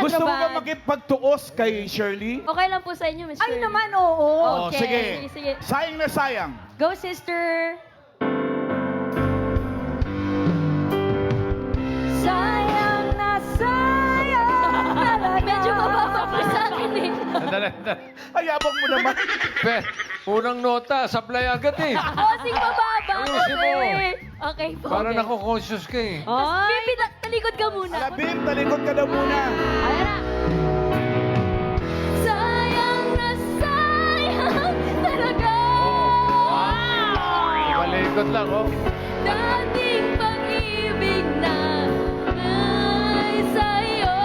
Gusto mo ba acrobat. makipagtuos kay Shirley? Okay lang po sa inyo, Miss Ay Shirley. naman, oo. Oh, Okay, sige. sige. Sayang na sayang. Go, sister! Sayang na sayang talaga. Medyo mababa pa sa akin eh. Ayabang mo naman. Unang nota, sablay agad eh. Bossing mababa Ayusin mo. kasi. Okay po. Parang okay. nako-conscious ka eh. Tapos, Bibi, talikod ka muna. Alabim, talikod ka daw muna. Ayan na. Sayang na sayang talaga. Malikot lang, oh. Dating pag-ibig na ay sa'yo.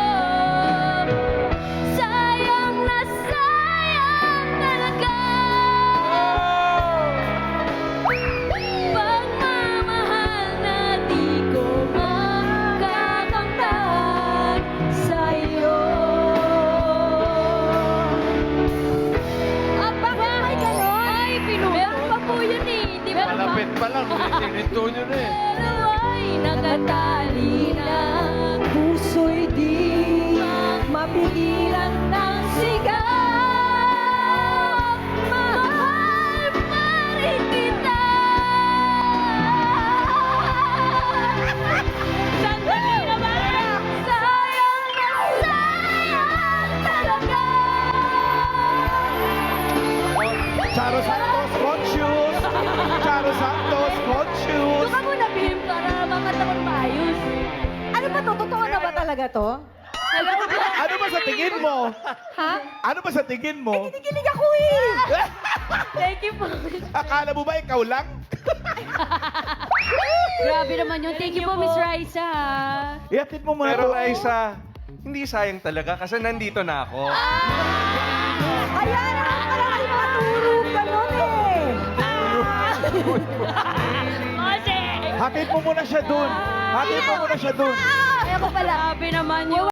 Sayang na sayang talaga. Pagmamahal na di ko makakamtan sa'yo. Bakit may ganon? Ay, pinunod. Meron pa po yun eh. Di ba? Malapit pa lang, ininto nyo na eh. Pero ay nakatali na. Puso'y di mapigilan ng sigaw. Mahal pa rin kita. Sandali naman. Sayang na sayang talaga. Charo Santos, hot shoes. Charo Santos, hot shoes. Doon ka muna, Bim, para makanta ko maayos. Ano ba to? Totoo na ba talaga to? Hello po. Ano ba sa tingin mo? Ha? Ano ba sa tingin mo? Kinikilig ako eh. Thank you po. Akala mo ba ikaw lang? Grabe naman yun. Thank you po, Miss Raisa. Iatid mo muna Pero to. Liza, hindi sayang talaga kasi nandito na ako. Kaya naman pala kayo maturo. Ganon eh. Kasi, Hatid mo muna siya dun. Hatid mo muna siya dun. kaya ko pala. Grabe naman yun.